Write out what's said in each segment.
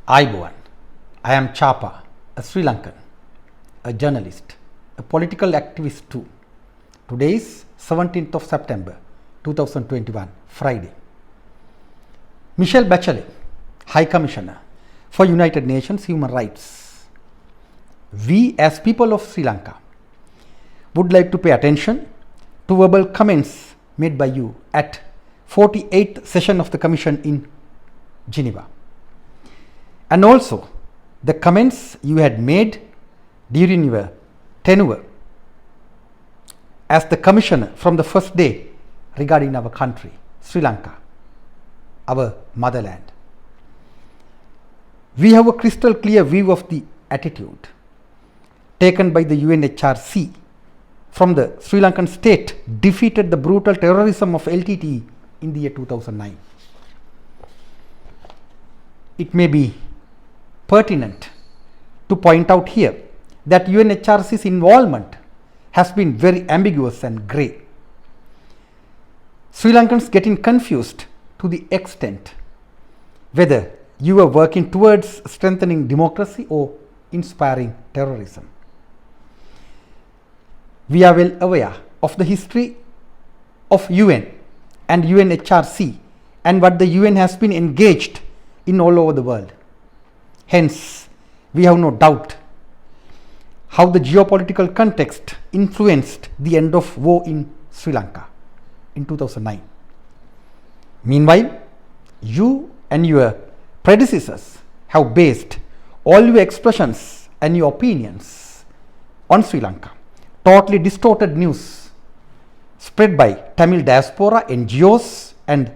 Aibowan. I am CHAPA, a Sri Lankan, a journalist, a political activist too. Today is 17th of September 2021, Friday. Michelle Bachelet, High Commissioner for United Nations Human Rights. We as people of Sri Lanka would like to pay attention to verbal comments made by you at 48th session of the Commission in Geneva, and also the comments you had made during your tenure as the Commissioner from the first day regarding our country, Sri Lanka, our motherland. We have a crystal clear view of the attitude taken by the UNHRC from the Sri Lankan state defeated the brutal terrorism of LTTE in the year 2009. It may be pertinent to point out here that UNHRC's involvement has been very ambiguous and grey. Sri Lankans getting confused to the extent whether you are working towards strengthening democracy or inspiring terrorism. We are well aware of the history of UN and UNHRC and what the UN has been engaged in all over the world. Hence, we have no doubt how the geopolitical context influenced the end of war in Sri Lanka in 2009. Meanwhile, you and your predecessors have based all your expressions and your opinions on Sri Lanka. Totally distorted news spread by Tamil diaspora, NGOs and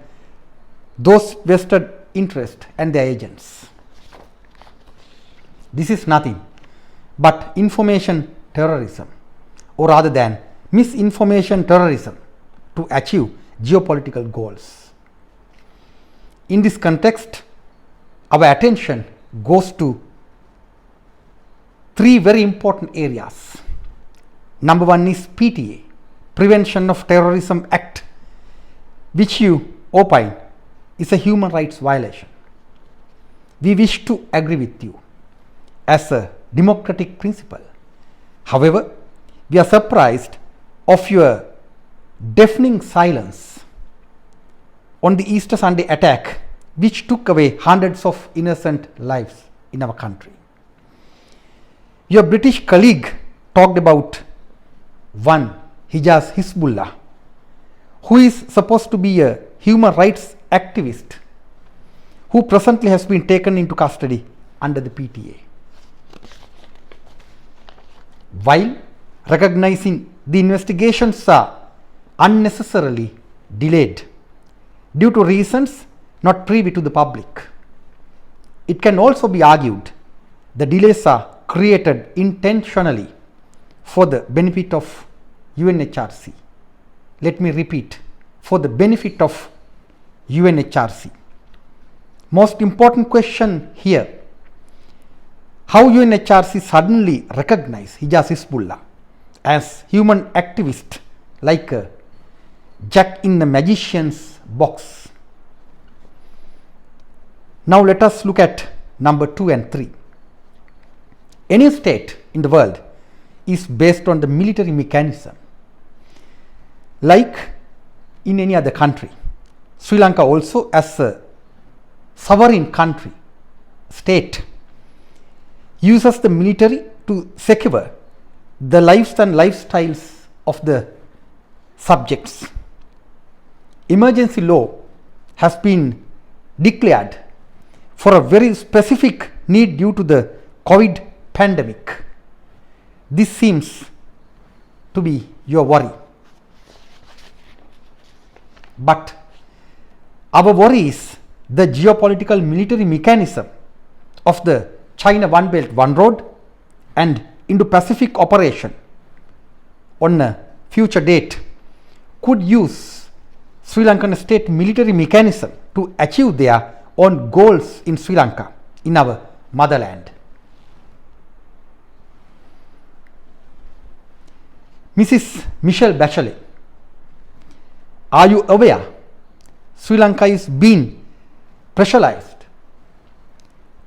those vested interest and their agents. This is nothing but information terrorism, or rather than misinformation terrorism to achieve geopolitical goals. In this context, our attention goes to three very important areas. Number one is PTA, Prevention of Terrorism Act, which you opine is a human rights violation. We wish to agree with you as a democratic principle. However, we are surprised of your deafening silence on the Easter Sunday attack, which took away hundreds of innocent lives in our country. Your British colleague talked about one Hijaz Hizbullah, who is supposed to be a human rights activist, who presently has been taken into custody under the PTA. While recognizing the investigations are unnecessarily delayed due to reasons not privy to the public, it can also be argued the delays are created intentionally for the benefit of UNHRC. Let me repeat, for the benefit of UNHRC. Most important question here, how UNHRC suddenly recognized Hijaz Hizbullah as human activist like a jack in the magician's box. Now let us look at number 2 and 3. Any state in the world is based on the military mechanism. Like in any other country, Sri Lanka also as a sovereign country, state, uses the military to secure the lives and lifestyles of the subjects. Emergency law has been declared for a very specific need due to the COVID pandemic. This seems to be your worry. But our worry is the geopolitical military mechanism of the China One Belt One Road and Indo-Pacific operation on a future date could use Sri Lankan state military mechanism to achieve their own goals in Sri Lanka, in our motherland. Mrs. Michelle Bachelet, are you aware Sri Lanka is being pressurized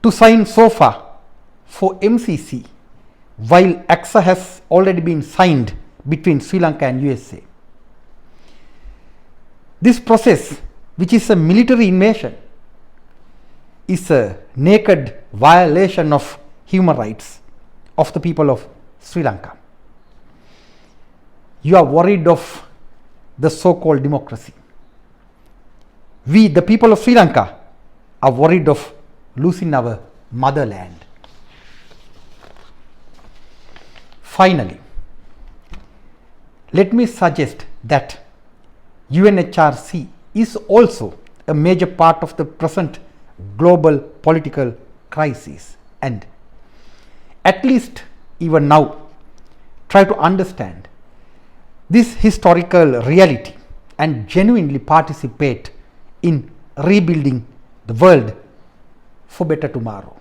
to sign SOFA for MCC, while AXA has already been signed between Sri Lanka and USA. This process, which is a military invasion, is a naked violation of human rights of the people of Sri Lanka. You are worried of the so-called democracy. We, the people of Sri Lanka, are worried of losing our motherland. Finally, let me suggest that UNHRC is also a major part of the present global political crisis, and at least even now try to understand this historical reality and genuinely participate in rebuilding the world for better tomorrow.